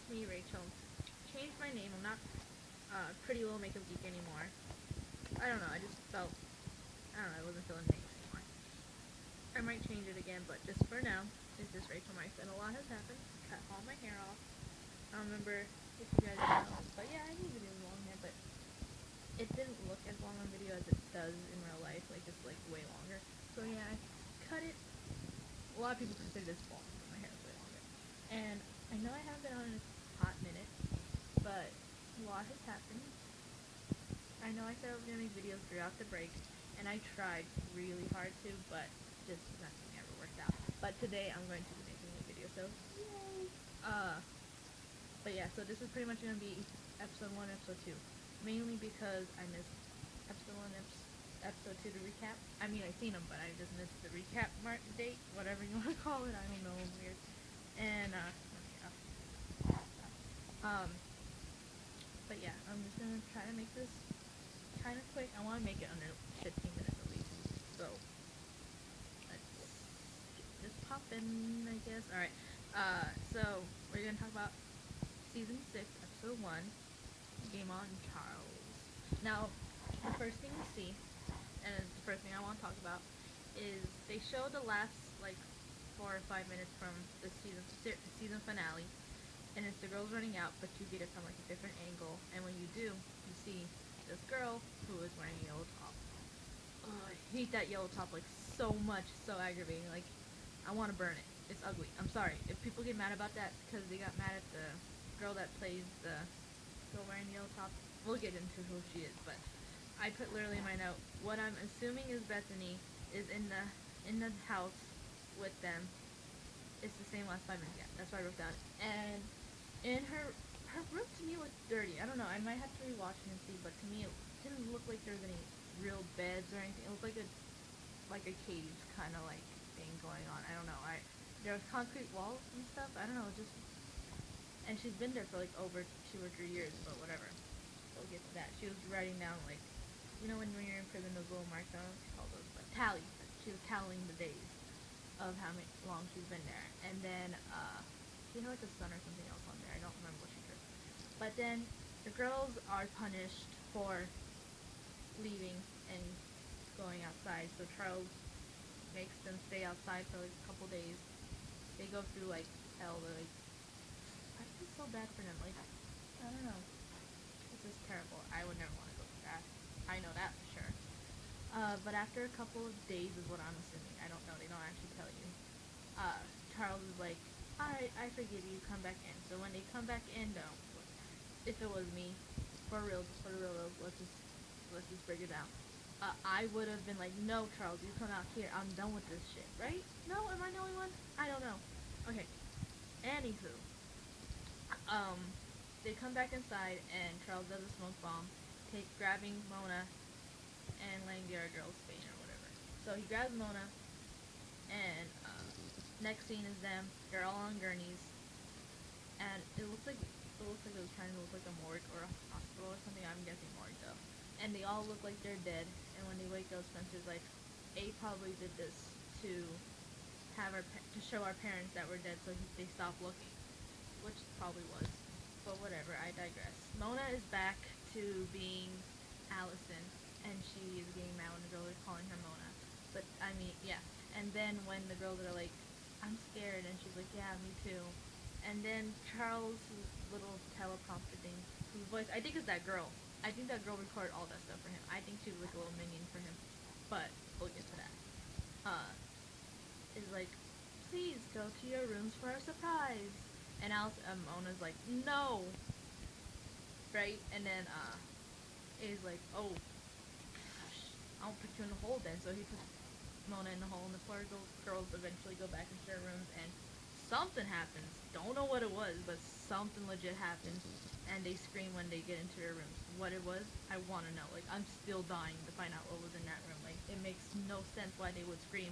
me, Rachel. Changed my name. I'm not Pretty Little Makeup Geek anymore. I don't know. I just felt, I don't know, I wasn't feeling names anymore. I might change it again, but just for now, it's just RachelMarks. And a lot has happened. Cut all my hair off. I don't remember if you guys know, but yeah, I do videos with long hair, but it didn't look as long on video as it does in real life, like just like way longer. So yeah, I cut it. A lot of people consider this long, but my hair is way longer. And I know I haven't been on in a hot minute, but a lot has happened. I know I said I was gonna make videos throughout the break, and I tried really hard to, but just nothing ever worked out. But today I'm going to be making a video, so yay! But yeah, so this is pretty much gonna be episode 1, episode 2, mainly because I missed episode 1, episode 2 to recap. I mean, I seen them, but I just missed the recap date, whatever you want to call it. I don't know, weird. And but yeah, I'm just gonna try to make this kind of quick. I want to make it under 15 minutes at least. So let's get this poppin', I guess. All right. So we're gonna talk about season 6, episode 1, Game On Charles. Now, the first thing we see, and the first thing I want to talk about, is they show the last like 4 or 5 minutes from the season finale, and it's the girls running out, but you get it from like a different angle, and when you do, you see this girl who is wearing a yellow top. I hate that yellow top like so much, so aggravating. Like, I want to burn it. It's ugly. I'm sorry if people get mad about that because they got mad at the girl that plays the girl wearing the yellow top. We'll get into who she is, but I put literally in my note, what I'm assuming is Bethany is in the house with them. It's the same last 5 minutes. Yeah, that's what I wrote down. And in her room to me looked dirty. I don't know. I might have to rewatch it and see, but to me it didn't look like there was any real beds or anything. It looked like a cage kind of like thing going on. I don't know. There was concrete walls and stuff. I don't know. Just, and she's been there for like over 2 or 3 years, but whatever. We'll get to that. She was writing down like, you know when you're in prison, those little marks, I don't know what you call those, but tallies. She was tallying the days of how long she's been there. And then she had like a son or something else on there. I don't remember what she did. But then the girls are punished for leaving and going outside. So Charles makes them stay outside for like a couple days. They go through like hell. They're like, I feel so bad for them. Like, I don't know. This is terrible. I would never want to go through that. I know that for sure. But after a couple of days is what I'm assuming. I don't know. They don't actually tell you. Charles is like, alright, I forgive you. Come back in. So when they come back in, though, if it was me, for real, let's just break it down. I would have been like, no, Charles, you come out here. I'm done with this shit, right? No, am I the only one? I don't know. Okay. Anywho, they come back inside, and Charles does a smoke bomb, grabbing Mona and letting the other girls faint or whatever. So he grabs Mona, and next scene is them. They're all on gurneys, and it looks like it was trying to look like a morgue or a hospital or something. I'm guessing morgue though. And they all look like they're dead. And when they wake up, Spencer's like, A probably did this to to show our parents that we're dead, so they stopped looking, which probably was. But whatever, I digress. Mona is back to being Allison, and she is getting mad when the girls are calling her Mona. But I mean, yeah. And then when the girls are like, I'm scared, and she's like, yeah, me too. And then Charles' little teleprompter thing, whose voice, I think is that girl. I think that girl recorded all that stuff for him. I think she was like a little minion for him. But we'll get to that. Is like, please go to your rooms for a surprise. And Mona's like, no. Right? And then is like, oh, I'll put you in the hole then. So he puts Mona in the hole, and the four girls eventually go back into their rooms, and something happens. Don't know what it was, but something legit happens, and they scream when they get into their rooms. What it was, I want to know. Like, I'm still dying to find out what was in that room. Like, it makes no sense why they would scream,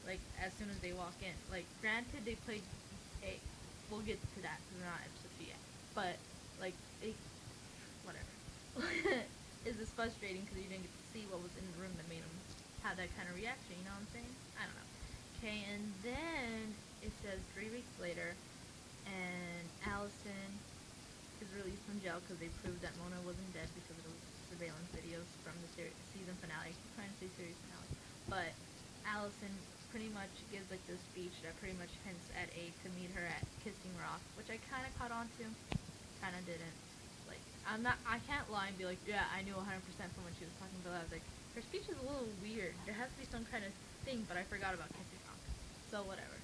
like, as soon as they walk in. Like, granted, they played we'll get to that, because we're not episode 2 yet. But, like, whatever. It's just frustrating because you didn't get to see what was in the room that made them have that kind of reaction, you know what I'm saying? I don't know. Okay, and then it says 3 weeks later, and Allison from jail because they proved that Mona wasn't dead because of those surveillance videos from the season finale. I keep trying to say series finale. But Allison pretty much gives like this speech that pretty much hints at A to meet her at Kissing Rock, which I kind of caught on to, kind of didn't. Like, I can't lie and be like, yeah, I knew 100% from when she was talking, but I was like, her speech is a little weird. There has to be some kind of thing, but I forgot about Kissing Rock. So whatever.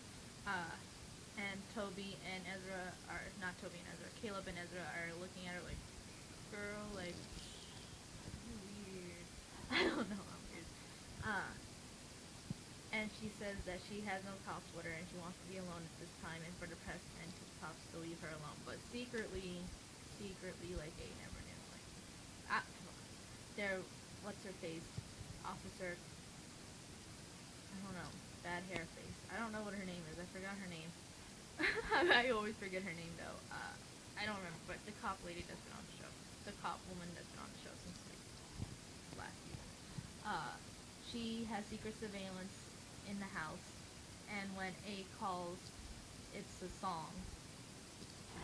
And Toby and Ezra are, not Toby and Ezra, Caleb and Ezra are looking at her like, girl, like, weird. I don't know, I'm weird. And she says that she has no cops with her and she wants to be alone at this time and for the press and to the cops to leave her alone. But secretly, like, A never knew. Like, what's her face? Officer, I don't know, bad hair face. I don't know what her name is. I forgot her name. I always forget her name though. I don't remember, but the cop lady that's been on the show. The cop woman that's been on the show since like last season. She has secret surveillance in the house, and when A calls, it's a song.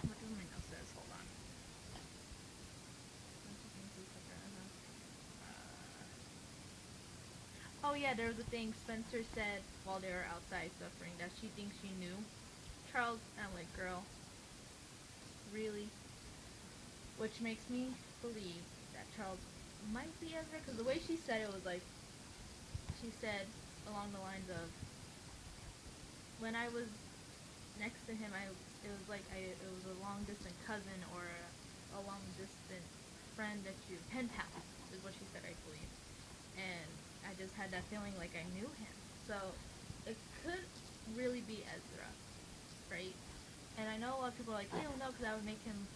What does my note says? Hold on. Oh yeah, there was a thing Spencer said while they were outside suffering that she thinks she knew Charles. And I'm like, girl, really? Which makes me believe that Charles might be Ezra, because the way she said it was like, she said along the lines of, when I was next to him, it was like it was a long distance cousin or a long distance friend that you, pen pal is what she said, I believe. And I just had that feeling like I knew him. So it could really be Ezra, right? And I know a lot of people are like, I don't know, because that would make him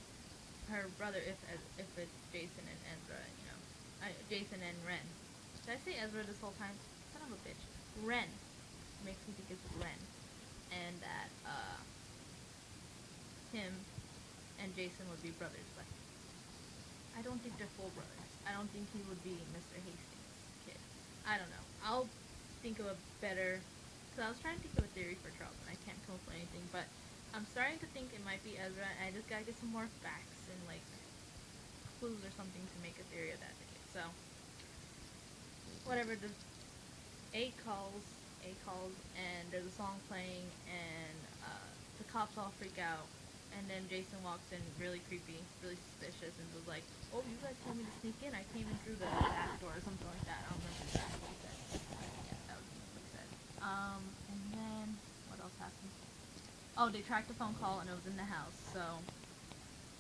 her brother if it's Jason and Ezra, you know. Jason and Ren. Did I say Ezra this whole time? Son of a bitch. Ren. Makes me think it's Ren. And that, him and Jason would be brothers, but I don't think they're full brothers. I don't think he would be Mr. Hastings' kid. I don't know. I'll think of a better, because I was trying to think of a theory for Charles, and I can't come up with anything, but I'm starting to think it might be Ezra, and I just gotta get some more facts and, like, clues or something to make a theory of that ticket. So, whatever, A calls, and there's a song playing, and the cops all freak out, and then Jason walks in really creepy, really suspicious, and was like, oh, you guys told me to sneak in, I came in through the back door, or something like that. I don't remember exactly what he said. Yeah, that was what he said. And then, what else happened? Oh, they tracked the phone call, and it was in the house, so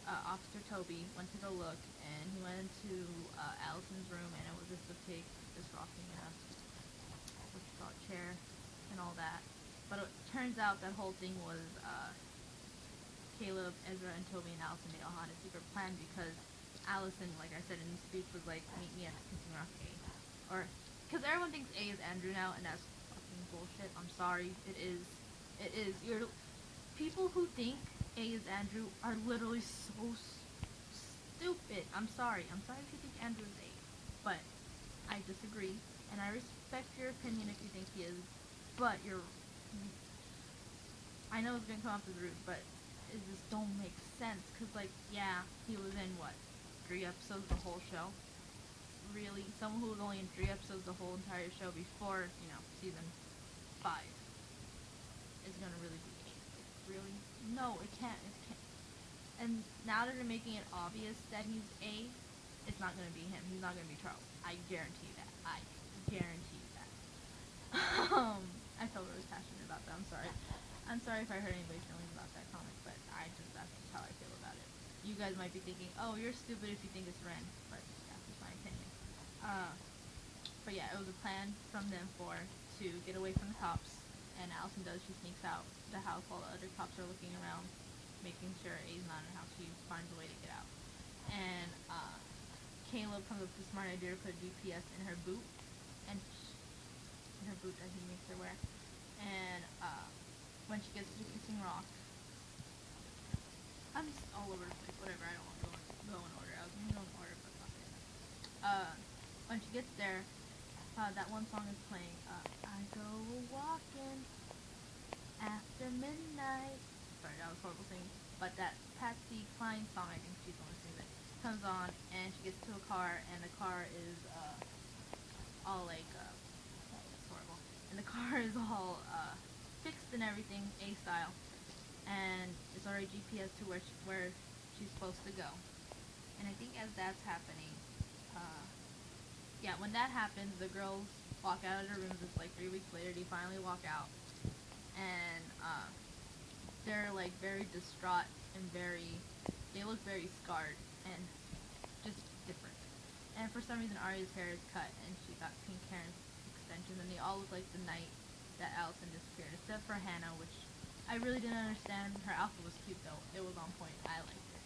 Officer Toby went to go look, and he went into Allison's room, and it was just a pig just rocking in a chair and all that. But it turns out that whole thing was Caleb, Ezra, and Toby and Allison, they all had a secret plan because Allison, like I said in the speech, was like, meet me at the Kissing Rock A. Or, because everyone thinks A is Andrew now, and that's fucking bullshit. I'm sorry. It is. People who think A is Andrew are literally so stupid. I'm sorry if you think Andrew is A. But I disagree, and I respect your opinion if you think he is, but I know it's gonna come off as rude, but it just don't make sense, because, like, yeah, he was in, what, 3 episodes the whole show? Really? Someone who was only in 3 episodes the whole entire show before, you know, season 5 is gonna really be A. Like, really? No, it can't. And now that they're making it obvious that he's A, it's not gonna be him. He's not gonna be Charles. I guarantee that. I guarantee that. I felt really passionate about that. I'm sorry if I hurt anybody's feelings about that comment, but that's just how I feel about it. You guys might be thinking, oh, you're stupid if you think it's Ren, but that's just my opinion. But yeah, it was a plan from them to get away from the cops, and Allison does. She sneaks out the house while the other cops are looking around, making sure A's not in the house. She finds a way to get out. And Caleb comes up with the smart idea to put GPS in her boot, and in her boot that he makes her wear. And when she gets to Kissing Rock, I'm just all over the place. Whatever, I don't want to go in order. I was going to go in order, but not there. When she gets there, that one song is playing. I go walking after midnight. Sorry, that was horrible singing. But that Patsy Cline song, I think she's the one who sings it. comes on, and she gets to a car, and the car is all like oh, that's horrible. And the car is all fixed and everything, A style, and it's already GPS to where she's supposed to go. And I think as that's happening, uh, yeah, when that happens, the girls walk out of their rooms. It's like 3 weeks later. They finally walk out, and they're like very distraught and they look very scarred and just different. And for some reason, Arya's hair is cut, and she got pink hair and extensions, and they all look like the night that Allison disappeared, except for Hannah, which I really didn't understand. Her outfit was cute though; it was on point. I liked it.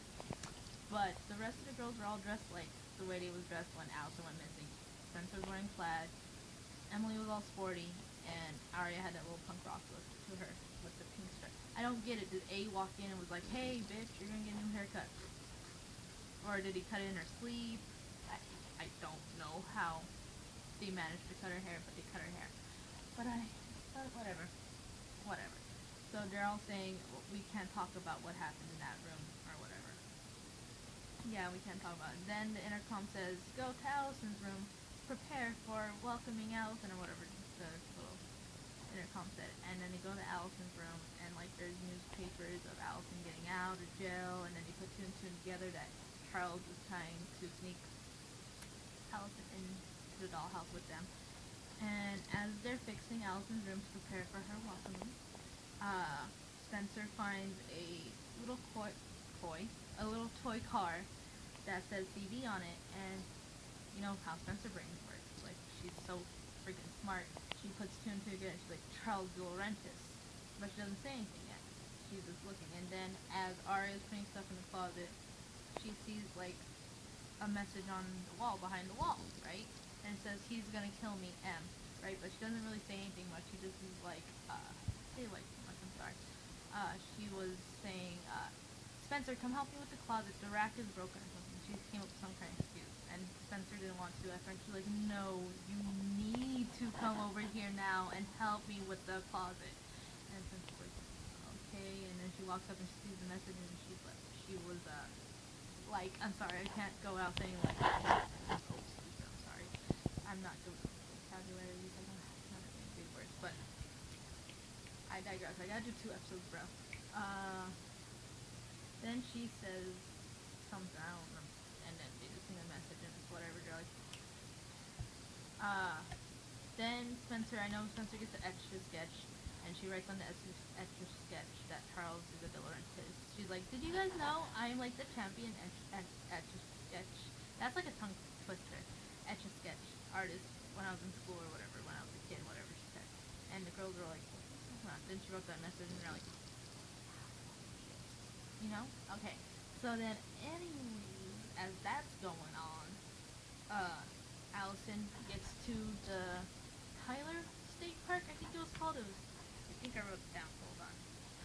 But the rest of the girls were all dressed like the way they was dressed when Allison went missing. Spencer was wearing plaid, Emily was all sporty, and Arya had that little punk rock look to her with the pink stripe. I don't get it. Did A walk in and was like, "Hey, bitch, you're gonna get a new haircut," or did he cut it in her sleeve? I don't know how they managed to cut her hair, but they cut her hair. But whatever, whatever. So they're all saying, well, we can't talk about what happened in that room or whatever. Yeah, we can't talk about it. Then the intercom says, "Go to Allison's room, prepare for welcoming Allison," or whatever the little intercom said. And then they go to Allison's room, and like there's newspapers of Allison getting out of jail, and then they put two and two together that Charles is trying to sneak Allison into the dollhouse with them. And as they're fixing Allison's room to prepare for her welcoming, Spencer finds a little a little toy car that says CD on it, and you know how Spencer brains works. Like, she's so freaking smart. She puts two and two together. She's like, Charles De Laurentiis, but she doesn't say anything yet. She's just looking, and then as Arya is putting stuff in the closet, she sees like a message on the wall behind the wall, right? And it says, "He's gonna kill me, M." Right? But she doesn't really say anything much. She just is like, say like too much. I'm sorry. She was saying, "Spencer, come help me with the closet. The rack is broken," or something. She came up with some kind of excuse, and Spencer didn't want to. At first, she's like, "No, you need to come over here now and help me with the closet." And Spencer's like, "Okay." And then she walks up and she sees the message, and she was like, I'm sorry, I can't go out saying like, oh, stupid, I'm sorry. I'm not good with vocabulary because I'm not saying big words, but I digress. I gotta do 2 episodes, bro. Then she says something, I don't remember, and then they just sing a message and it's whatever, they're like, then Spencer, I know Spencer gets an extra sketch, and she writes on the extra sketch that Charles is a De Laurentiis. She's like, "Did you guys know I'm like the champion etch sketch?" That's like a tongue twister. Etch a sketch artist when I was in school or whatever, when I was a kid, whatever she said. And the girls were like, "What?" Then she wrote that message, and they're like, you know? Okay. So then, anyways, as that's going on, Allison gets to the Tyler State Park, I think it was called. I think I wrote it down. Hold on.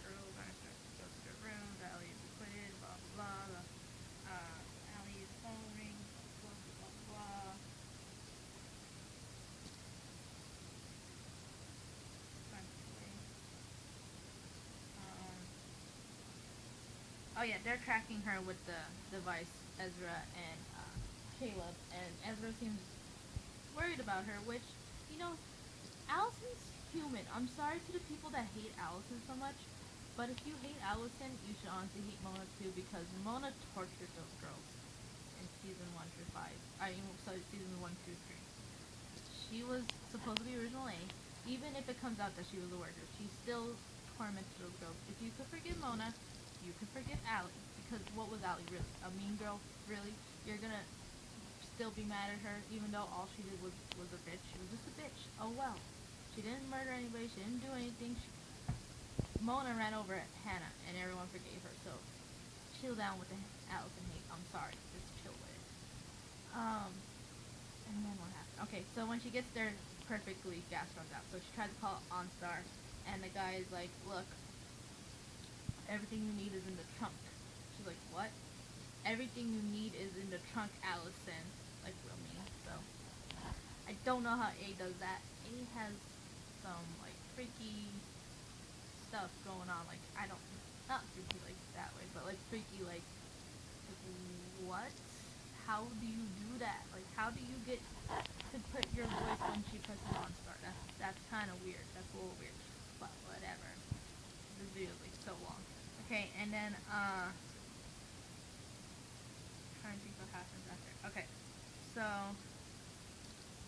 Girls are supposed to go to their room. The alley is acquitted. Blah blah blah. Alley is phone ring. Blah blah blah. Oh yeah, they're tracking her with the device, Ezra and Caleb, and Ezra seems worried about her, which, you know, Allison's human. I'm sorry to the people that hate Allison so much, but if you hate Allison, you should honestly hate Mona too, because Mona tortured those girls in season 1 through 5. Season 1 through 3. She was supposed to be original A. Even if it comes out that she was a worker, she still tormented those girls. If you could forgive Mona, you could forgive Allie. Because what was Allie really? A mean girl? Really? You're gonna still be mad at her, even though all she did was a bitch. She was just a bitch. Oh well. She didn't murder anybody. She didn't do anything. Mona ran over Hannah, and everyone forgave her. So chill down with the Allison hate. I'm sorry. Just chill with it. And then what happened? Okay, so when she gets there, perfectly, gas runs out. So she tries to call OnStar, and the guy is like, "Look, everything you need is in the trunk." She's like, "What?" "Everything you need is in the trunk, Allison." Like, real mean. So I don't know how A does that. A has some like freaky stuff going on. Like, I don't, not freaky like that way, but like freaky like what? how do you do that? Like, how do you get to put your voice when she presses on start? That's kind of weird. That's a little weird. But whatever. This video is like so long. Okay, and then trying to think what happens after. Okay, so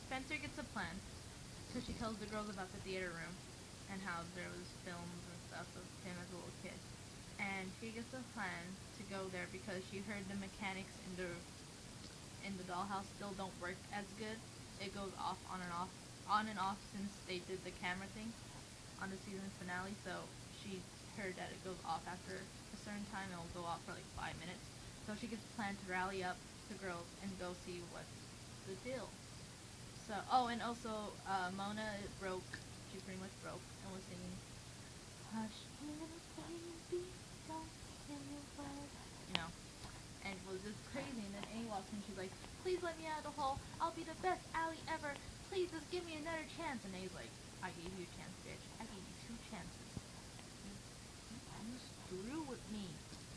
Spencer gets a plan. So she tells the girls about the theater room and how there was films and stuff of him as a little kid. And she gets a plan to go there because she heard the mechanics in the dollhouse still don't work as good. It goes off on and off since they did the camera thing on the season finale. So she heard that it goes off after a certain time. It'll go off for like 5 minutes. So she gets a plan to rally up the girls and go see what's the deal. So and also Mona broke. She pretty much broke and was singing "Hush, little baby, don't say a word." You know, and it was just crazy. And then A walks in, she's like, "Please let me out of the hole. I'll be the best Allie ever. Please just give me another chance." And A's like, "I gave you a chance, bitch. I gave you 2 chances. You screw with me."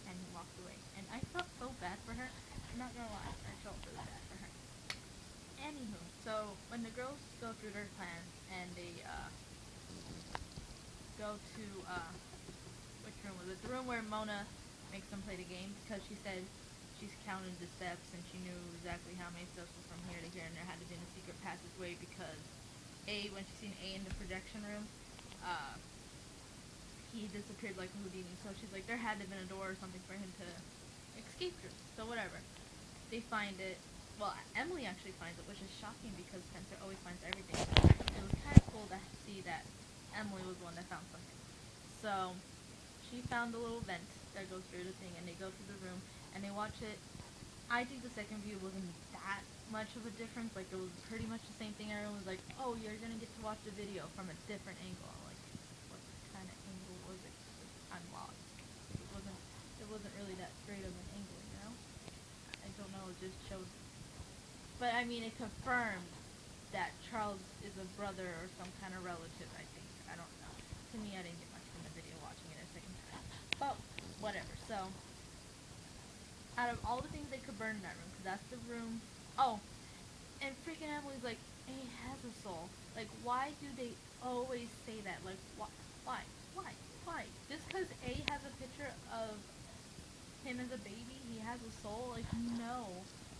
And he walked away. And I felt so bad for her. I'm not gonna lie, I felt really bad for her. Anywho, so when the girls go through their plan and they go to which room was it? The room where Mona makes them play the game because she said she's counted the steps and she knew exactly how many steps were from here to here, and there had to be a secret passageway because when she seen A in the projection room, he disappeared like a Houdini. So she's like, there had to have been a door or something for him to escape through. So whatever. They find it. Well, Emily actually finds it, which is shocking because Spencer always finds everything. It was kind of cool to see that Emily was the one that found something. So she found the little vent that goes through the thing, and they go through the room and they watch it. I think the second view wasn't that much of a difference. Like, it was pretty much the same thing. Everyone was like, "Oh, you're gonna get to watch the video from a different angle." I'm like, what kind of angle was it? I'm lost. It wasn't really that great of an angle, you know. I don't know. It just showed. But I mean, it confirmed that Charles is a brother or some kind of relative. I think. I don't know. To me, I didn't get much from the video watching it a second time. But whatever. So, out of all the things they could burn in that room, because that's the room. Oh, and freaking Emily's like, A has a soul. Like, why do they always say that? Like, why? Just because A has a picture of him as a baby, he has a soul? Like, no.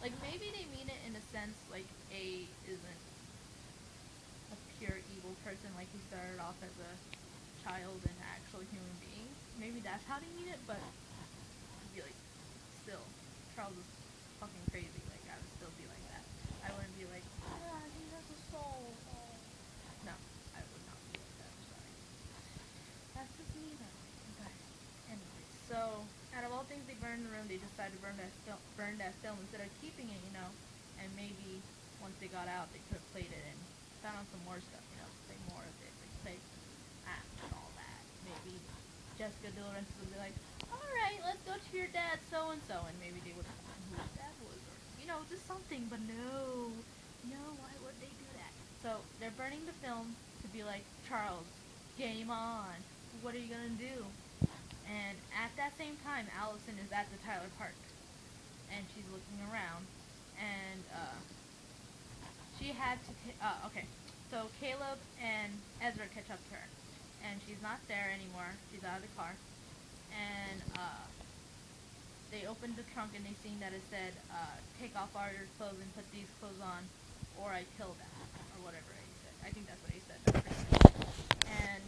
Like, maybe they mean it in a sense, like, A isn't a pure evil person, like he started off as a child and an actual human being. Maybe that's how they mean it, but I'd be like, still, Charles is fucking crazy. Like, I would still be like that. I wouldn't be like, yeah, he has a soul. Oh. No, I would not be like that. I'm sorry. That's just me, though. But anyway, so out of all things they burned in the room, they decided to burn that film instead of keeping it, you know. And maybe once they got out, they could have played it and found out some more stuff, you know, play more of it, like play and all that. Maybe Jessica De Laurentiis would be like, all right, let's go to your dad, so and so, and maybe they would have known who his dad was, or you know, just something. But no, why would they do that? So they're burning the film to be like, Charles, game on. What are you gonna do? And at that same time, Allison is at the Tyler Park, and she's looking around, and she had to. Okay, so Caleb and Ezra catch up to her, and she's not there anymore. She's out of the car, and they opened the trunk and they seen that it said, "Take off all your clothes and put these clothes on, or I kill them," or whatever he said. I think that's what he said. And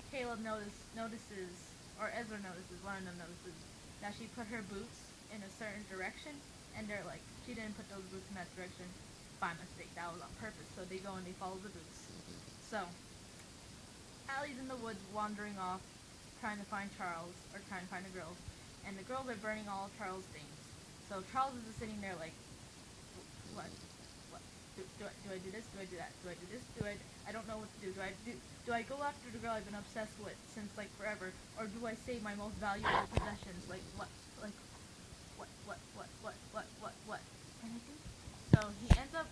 Caleb notices, or Ezra notices, one of them notices, that she put her boots in a certain direction, and they're like, she didn't put those boots in that direction by mistake. That was on purpose. So they go and they follow the boots. So Allie's in the woods wandering off, trying to find Charles, or trying to find the girls, and the girls are burning all of Charles' things. So Charles is just sitting there like, what? Do I do this? Do I do that? Do I do this? I don't know what to do. Do I go after the girl I've been obsessed with since like forever, or do I save my most valuable possessions? Like what? Like what? And I think so. He ends up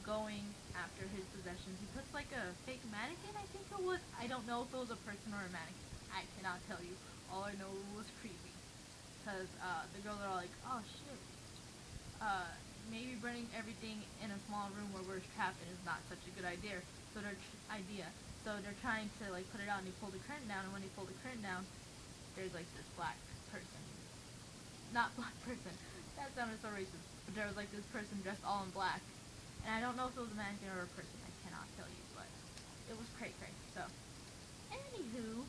going after his possessions. He puts like a fake mannequin. I think it was. I don't know if it was a person or a mannequin. I cannot tell you. All I know was creepy, because the girls are all like, oh shit. maybe burning everything in a small room where we're trapped in is not such a good idea. So they're trying to like put it out, and they pull the curtain down, and when they pull the curtain down, there's like this black person, not black person. That sounded so racist. But there was like this person dressed all in black, and I don't know if it was a mannequin or a person. I cannot tell you, but it was cray cray. So, anywho,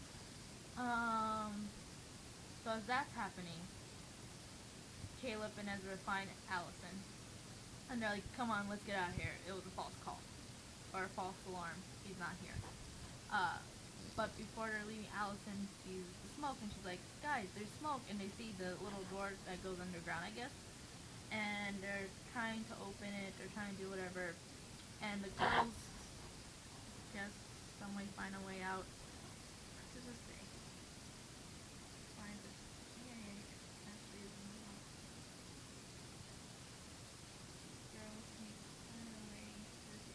so as that's happening, Caleb and Ezra find Allison, and they're like, "Come on, let's get out of here. It was a false call, or a false alarm. He's not here." Uh, but before they're leaving, Allison sees the smoke, and she's like, "Guys, there's smoke!" And they see the little door that goes underground, I guess. And they're trying to open it. They're trying to do whatever. And the girls just some way find a way out. What does it say? Find this. Yay! Actually, isn't it? Girls need to find a way to the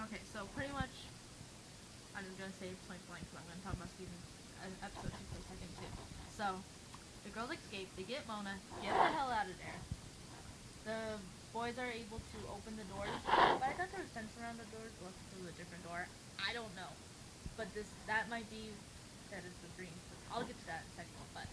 Okay, so pretty much, I'm just gonna say point blank because I'm gonna talk about episode 2 for a second too. So, the girls escape. They get Mona. Get the hell out of there. The boys are able to open the doors, but I thought there was fence around the doors. Well, this was a different door. I don't know, but that might be that is the dream. I'll get to that in a second. But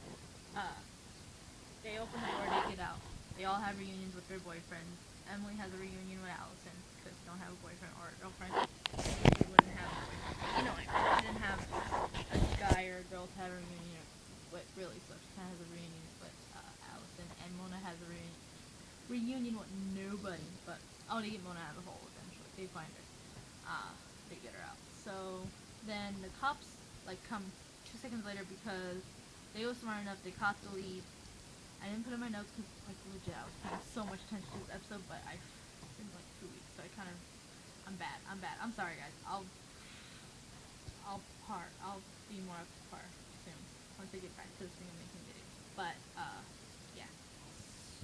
they open the door. They get out. They all have reunions with their boyfriends. Emily has a reunion with Allison because she don't have a boyfriend or a girlfriend. She wouldn't have a boyfriend. You know, like, she didn't have a guy or a girl to have a reunion with, really, so she kind of has a reunion with Allison. And Mona has a reunion with nobody, but they get Mona out of the hole eventually. They find her. They get her out. So then the cops like come 2 seconds later because they were smart enough. They caught the lead. I didn't put in my notes because like legit I was paying so much attention to this episode, but it's been like 2 weeks, so I'm bad. I'm sorry guys. I'll be more up to par soon once I get back to the swing of making videos. But yeah.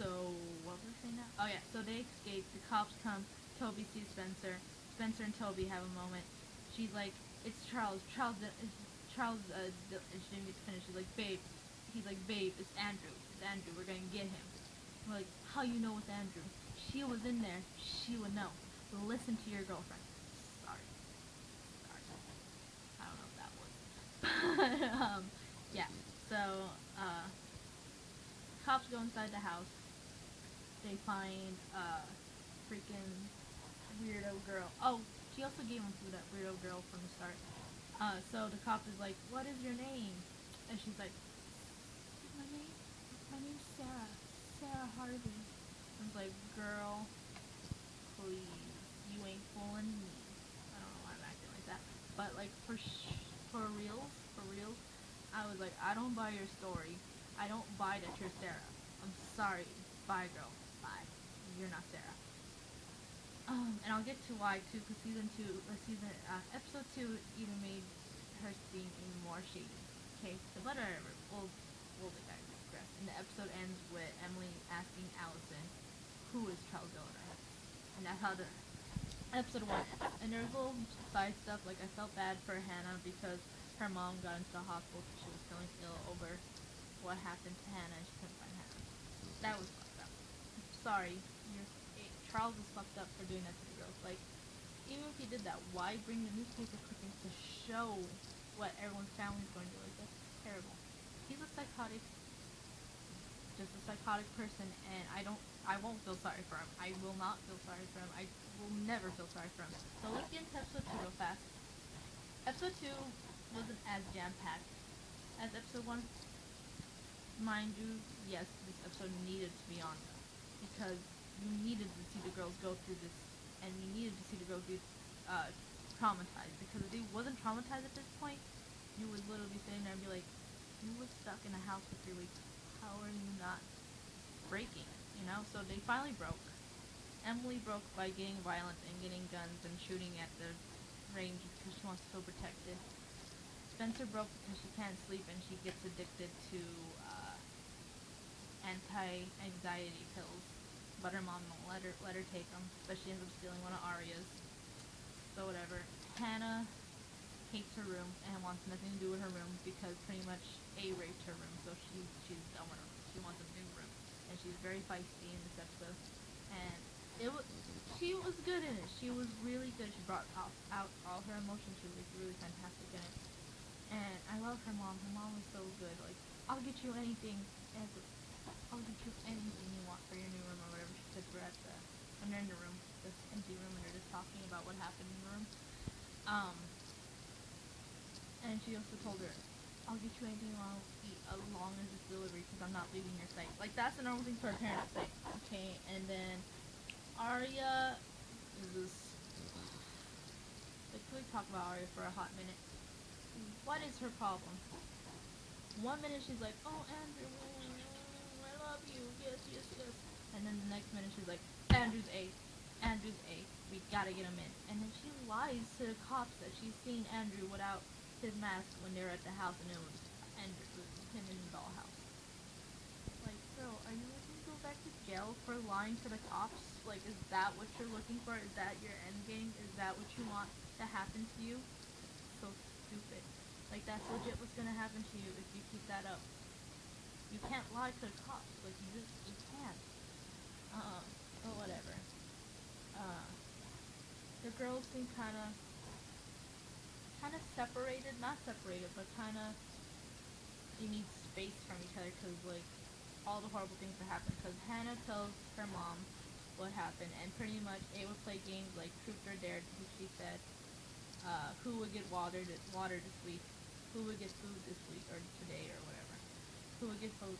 So what was I saying now? Oh yeah. So they escape. The cops come. Toby sees Spencer. Spencer and Toby have a moment. She's like, "It's Charles. Charles." And she didn't get to finish. She's like, "Babe." He's like, "Babe, it's Andrew. It's Andrew. We're gonna get him." We're like, "How you know it's Andrew? She was in there. She would know. Listen to your girlfriend." Sorry. I don't know if that was. But yeah. So cops go inside the house. They find freaking weirdo girl. Oh, she also gave him food, that weirdo girl from the start. So the cop is like, "What is your name?" And she's like, My name's Sarah. Sarah Harvey." I was like, "Girl, please, you ain't fooling me." I don't know why I'm acting like that, but like for reals, I was like, "I don't buy your story. I don't buy that you're Sarah. I'm sorry. Bye, girl. Bye. You're not Sarah." And I'll get to why too, because episode 2 even made her seem even more shady. Okay, so whatever. We'll digress. And the episode ends with Emily asking Allison, "Who is Charles Dillon?" And that's how the episode 1 ends. And there's little side stuff, like I felt bad for Hannah because her mom got into the hospital because she was feeling ill over what happened to Hannah and she couldn't find Hannah. That was fucked up. Sorry, Charles is fucked up for doing that to the girls. Like, even if he did that, why bring the newspaper clippings to show what everyone's family's going to do? Like, that's terrible. He's a psychotic, just a psychotic person, and I won't feel sorry for him. I will not feel sorry for him. I will never feel sorry for him. So let's get into episode 2 real fast. Episode 2 wasn't as jam-packed as episode 1. Mind you, yes, this episode needed to be on because you needed to see the girls go through this, and you needed to see the girls be traumatized, because if they wasn't traumatized at this point, you would literally be sitting there and be like, "You were stuck in a house for 3 weeks. How are you not breaking?" You know? So they finally broke. Emily broke by getting violent and getting guns and shooting at the range because she wants to feel protected. Spencer broke because she can't sleep and she gets addicted to anti-anxiety pills but her mom won't let her take them. But she ends up stealing one of Arya's. So whatever. Hannah hates her room and wants nothing to do with her room because pretty much A raped her room, so she's done with her room. She wants a new room, and she's very feisty in this episode. And she was good in it. She was really good. She brought out all her emotions. She was like really fantastic in it. And I love her mom. Her mom was so good. Like, I'll get you anything. I'll get you anything you want for your new room or whatever. She said to her when they're in the room, this empty room, and they're just talking about what happened in the room. And she also told her, I'll get you anything you want as long as it's delivery because I'm not leaving your sight. Like, that's a normal thing for a parent to say. Okay, and then Arya is this. Like, can we talk about Arya for a hot minute? What is her problem? One minute she's like, oh, Andrew, I love you, yes, yes, yes. And then the next minute she's like, Andrew's A. We gotta get him in. And then she lies to the cops that she's seen Andrew without his mask when they were at the house, and it was Andrew, it was him in the dollhouse. Like, girl, are you looking to go back to jail for lying to the cops? Like, is that what you're looking for? Is that your end game? Is that what you want to happen to you? So stupid. Like, that's legit what's gonna happen to you if you keep that up. You can't lie to the cops. Like, you can't. But whatever. The girls seem kind of separated. Not separated, but kind of, they need space from each other because, like, all the horrible things that happen. Because Hannah tells her mom what happened, and pretty much A would play games like Truth or Dare, which she said, who would get water this week, who would get food this week, or today, or whatever. Who would get food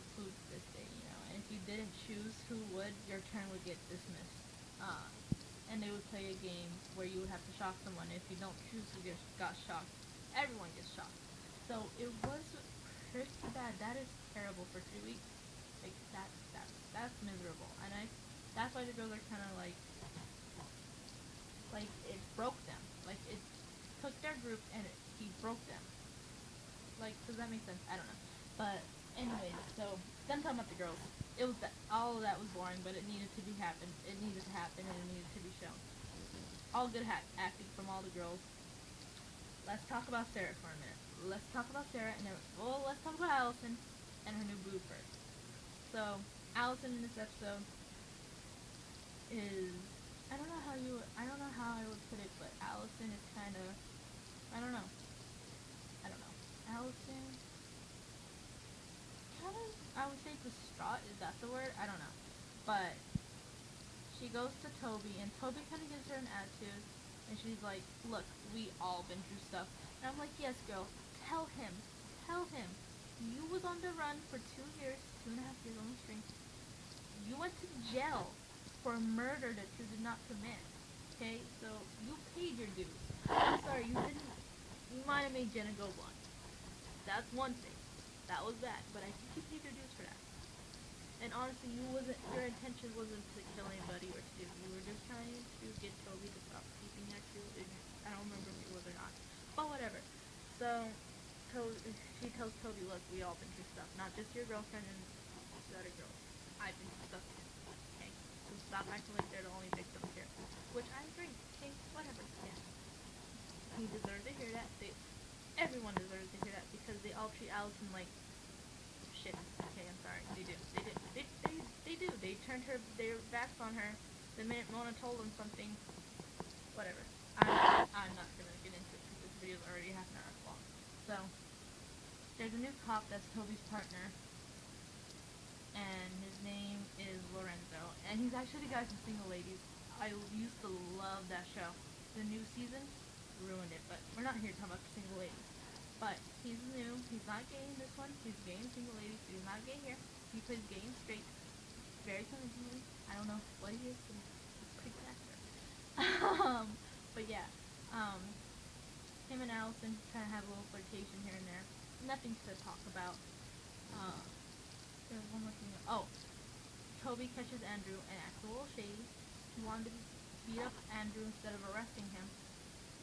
this day, you know. And if you didn't choose who would, your turn would get dismissed. And they would play a game where you would have to shock someone. If you don't choose who got shocked, everyone gets shocked. So it was pretty bad. That is terrible for 3 weeks. Like, that's miserable. And that's why the girls are kind of like it broke them. Like, it took their group and he broke them. Like, does that make sense? I don't know. But anyways, so them talking about the girls. It was all of that was boring, but it needed to happen. It needed to happen, and it needed to be shown. All good acting from all the girls. Let's talk about Sarah for a minute. Let's talk about Sarah, and then let's talk about Allison and her new boob first. So Allison in this episode is I don't know how I would put it, but Allison is kind of I don't know. Allison. I would say distraught, is that the word? I don't know. But she goes to Toby, and Toby kind of gives her an attitude, and she's like, look, we all been through stuff. And I'm like, yes, girl, tell him. You was on the run for 2 years, 2.5 years on the string. You went to jail for a murder that you did not commit. Okay? So, you paid your dues. I'm sorry, you might have made Jenna go blind. That's one thing. That was bad, but I think you paid your dues for that. And honestly, your intention wasn't to kill anybody or to, you were just trying to get Toby to stop peeping at you. I don't remember if it was or not, but whatever. So, she tells Toby, look, we all been through stuff, not just your girlfriend and the other girls. I've been through stuff too, okay? So stop acting like they're the only victims here, which I agree, okay, whatever, yeah. He deserves to hear that, everyone deserves to hear that, because they all treat Allison like shit. Okay, I'm sorry. They do. They turned their backs on her the minute Mona told them something. Whatever. I'm not gonna get into it because this video is already half an hour long. So, there's a new cop that's Toby's partner, and his name is Lorenzo, and he's actually the guy from Single Ladies. I used to love that show. The new season ruined it, but we're not here to talk about Single Ladies. But he's new. He's not gay in this one. He's gay in Single Ladies. He's not gay here. He plays gay and straight. Very convincingly. I don't know what he is, but he's pretty good actor. But yeah. Him and Allison kind of have a little flirtation here and there. Nothing to talk about. There's one more thing. Oh. Toby catches Andrew and acts a little shady. He wanted to beat up Andrew instead of arresting him.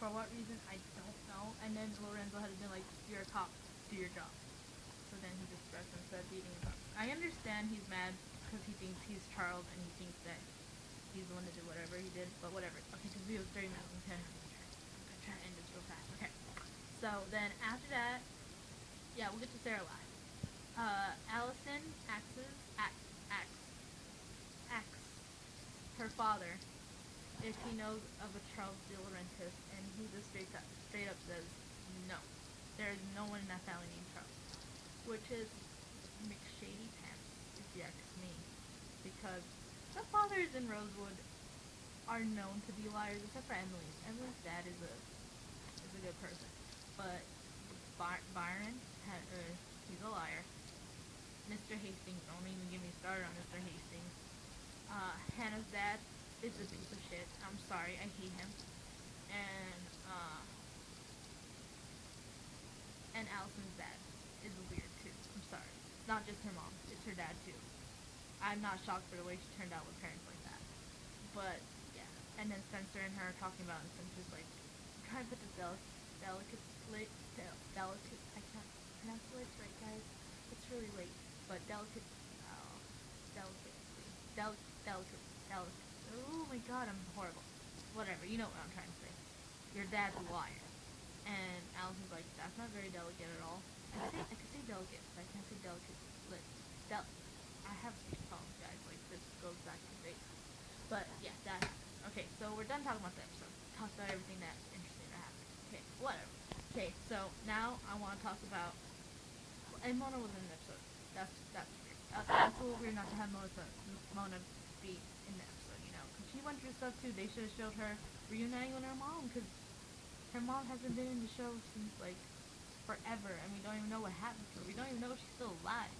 For what reason, I don't know. And then Lorenzo had been like, you're a cop, do your job. So then he just threats him instead of beating him up. I understand he's mad because he thinks he's Charles and he thinks that he's the one to do whatever he did, but whatever. Okay, because we have 30 minutes. Okay, I'm gonna try to end this real fast. Okay. So then after that, yeah, we'll get to Sarah live. Allison asks her father if he knows of a Charles De Laurentiis, and he just straight up says no. There is no one in that family named Charles, which is McShady pants, if you ask me, because the fathers in Rosewood are known to be liars, except for Emily's. Emily's dad is a good person, but Byron, he's a liar. Mr. Hastings, don't even get me started on Mr. Hastings. Hannah's dad is a piece of shit. I'm sorry, I hate him. And Allison's dad is weird too. I'm sorry. It's not just her mom, it's her dad too. I'm not shocked for the way she turned out with parents like that. But yeah. And then Spencer and her are talking about it, and Spencer's like, I'm trying to put this delicate I can't pronounce the words right, guys. It's really late. But delicate, oh my god, I'm horrible. Whatever, you know what I'm trying to say. Your dad's a liar. And Allison's like, that's not very delicate at all. I could say delicate, but I can't say delicate. I have speech problems, guys. Like, this goes back to basics. But yeah, that. Okay, so we're done talking about the episode. Talked about everything that's interesting that happened. Okay, whatever. Okay, so now I want to talk about. And Mona was in the episode. That's weird. That's a little weird not to have Mona be in the episode, you know, because she went through stuff too. They should have showed her reuniting with her mom, because her mom hasn't been in the show since like forever, and we don't even know what happened to her. We don't even know if she's still alive.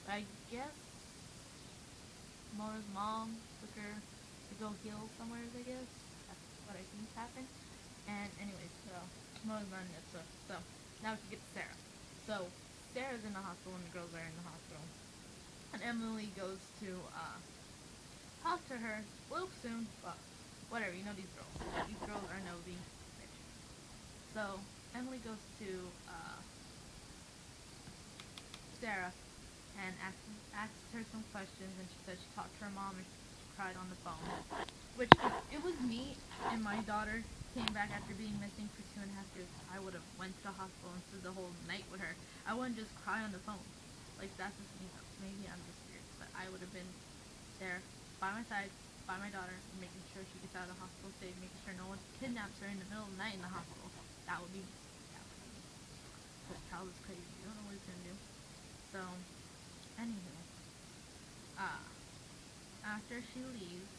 But I guess Mona's mom took her to go heal somewhere, I guess. That's what I think happened. And anyways, so Mona's not in the episode. So now we can get to Sarah. So Sarah's in the hospital and the girls are in the hospital. And Emily goes to talk to her a little soon, but whatever, you know these girls. These girls are nosy bitches. So Emily goes to Sarah and asks her some questions, and she said she talked to her mom and she cried on the phone. Which, if it was me and my daughter came back after being missing for 2.5 years, I would have went to the hospital and stood the whole night with her. I wouldn't just cry on the phone. Like, that's just, you know, maybe I'm just weird, but I would have been there by my side, by my daughter, making sure she gets out of the hospital safe, making sure no one kidnaps her in the middle of the night in the hospital. That would be me. Because Charles is crazy. You don't know what he's gonna do. So, anywho, after she leaves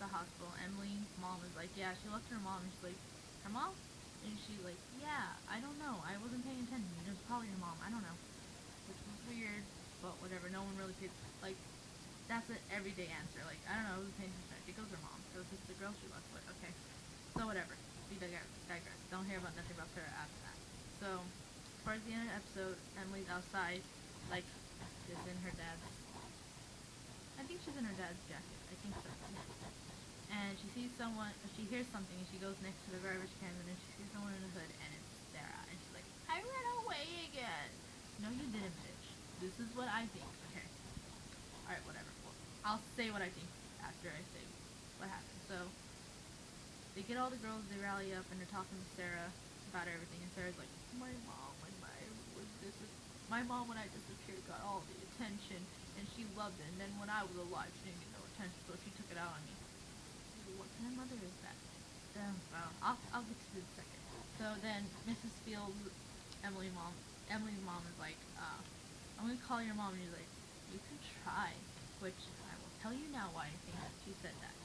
the hospital, Emily's mom is like, yeah, she left her mom, and she's like, her mom? And she's like, yeah, I don't know, I wasn't paying attention, it was probably her mom, I don't know, which was weird, but whatever, no one really paid, like, that's an everyday answer, like, I don't know, I wasn't paying attention, it goes her mom, so it's just the girl she left with, okay, so whatever, we digress, don't hear about nothing about Sarah after that. So, towards the end of the episode, Emily's outside, like, just in her dad's, I think she's in her dad's jacket, I think so. And she sees someone, she hears something, and she goes next to the garbage can, and then she sees someone in the hood, and it's Sarah, and she's like, I ran away again. No, you didn't, bitch. This is what I think. Okay. Alright, whatever. Well, I'll say what I think after I say what happened. So, they get all the girls, they rally up, and they're talking to Sarah about everything, and Sarah's like, my mom, my mom, when I disappeared, got all the attention, and she loved it, and then when I was alive, she didn't get no attention, so she took it out on me. What kind of mother is that? Well, I'll get to this in a second. So then Mrs. Fields, Emily's mom is like, I'm gonna call your mom, and she's like, you can try, which I will tell you now why I think she said that.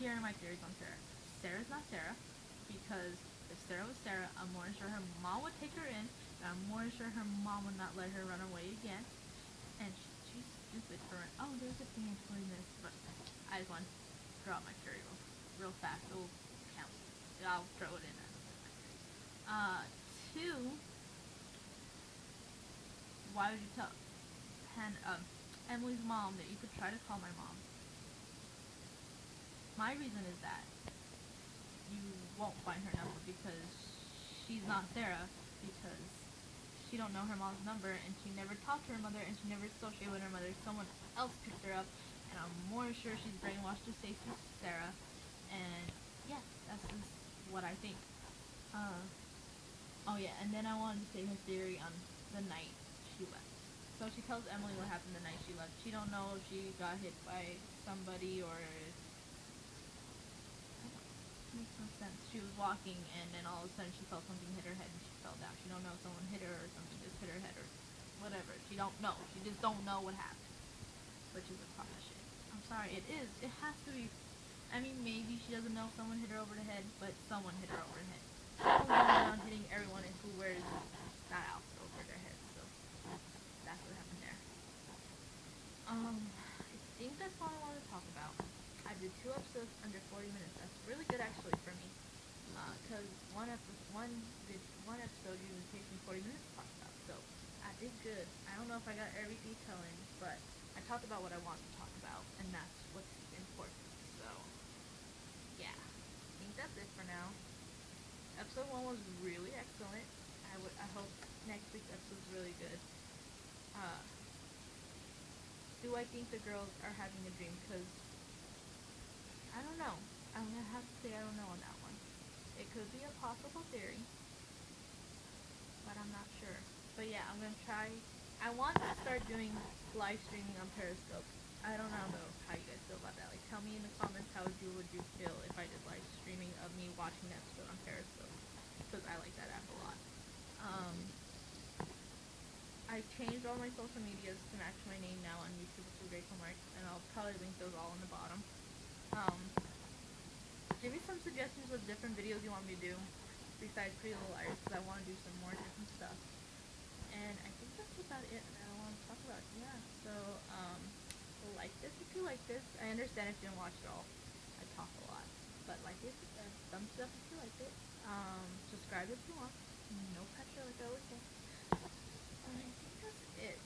Here are my theories on Sarah. Sarah's not Sarah, because if Sarah was Sarah, I'm more sure her mom would take her in, and I'm more sure her mom would not let her run away again, and she's stupid for it. Oh, there's a thing I totally missed, but I just want to throw out my theory real fast. It will count. I'll throw it in as my theory. 2, why would you tell Emily's mom that you could try to call my mom? My reason is that you won't find her number because she's not Sarah, because she don't know her mom's number, and she never talked to her mother, and she never associated with her mother. Someone else picked her up, and I'm more sure she's brainwashed to say Sarah. And yeah, that's just what I think. Uh, oh yeah, and then I wanted to say her theory on the night she left. So she tells Emily what happened the night she left. She don't know if she got hit by somebody or makes no sense. She was walking and then all of a sudden she felt something hit her head and she fell down. She don't know if someone hit her or something just hit her head or whatever. She don't know. She just don't know what happened. Which is a crock of shit. I'm sorry, it is. It has to be. I mean, maybe she doesn't know if someone hit her over the head, but someone hit her over the head. Someone's going around hitting everyone who wears that outfit over their head, so that's what happened there. I think that's all I wanted to talk about. I did 2 episodes under 40 minutes. That's really good actually for me. Because one episode usually takes me 40 minutes to talk about. So I did good. I don't know if I got every detail in, but I talked about what I wanted to talk about, and that's what's important. So yeah, I think that's it for now. Episode 1 was really excellent. I hope next week's episode is really good. Uh, do I think the girls are having a dream? Because I don't know. I'm gonna have to say I don't know on that one. It could be a possible theory, but I'm not sure. But yeah, I'm gonna try. I want to start doing live streaming on Periscope. I don't know though how you guys feel about that. Like, tell me in the comments how would you feel if I did live streaming of me watching the episode on Periscope, because I like that app a lot. I changed all my social medias to match my name now on YouTube, which is RachelMarks, and I'll probably link those all on the bottom. Give me some suggestions of different videos you want me to do besides Pretty Little Liars, because I want to do some more different stuff. And I think that's about it that I want to talk about. Yeah, so, like this if you like this. I understand if you didn't watch it all. I talk a lot. But like this, thumbs up if you liked it. Subscribe if you want. No pressure, like I always say. I think that's it.